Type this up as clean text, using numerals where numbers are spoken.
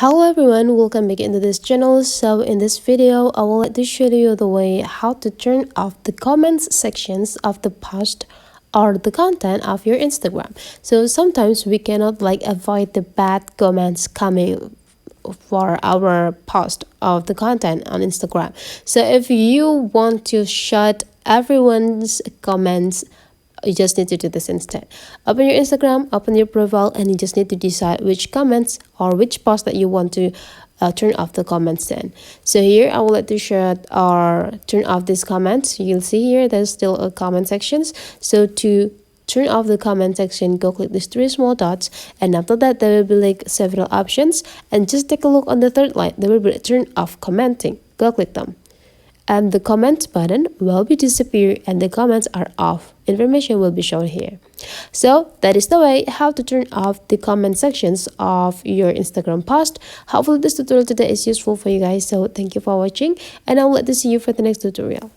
Hello everyone, welcome back into this channel. So in this video I will like to show you the way how to turn off the comments sections of the post or the content of your Instagram. So sometimes we cannot avoid the bad comments coming for our post of the content on Instagram. So if you want to shut everyone's comments, you just need to do this instead. Open your Instagram, open your profile, and you just need to decide which comments or which post that you want to turn off the comments then. So here I will let you shut or turn off these comments. You'll see here there's still a comment sections. So to turn off the comment section, go click these three small dots, and after that there will be like several options, and just take a look on the third line. There will be turn off commenting. Go click them, and the comments button will be disappear and the comments are off. Information will be shown here. So that is the way how to turn off the comment sections of your Instagram post. Hopefully this tutorial today is useful for you guys. So thank you for watching, and I will let to see you for the next tutorial.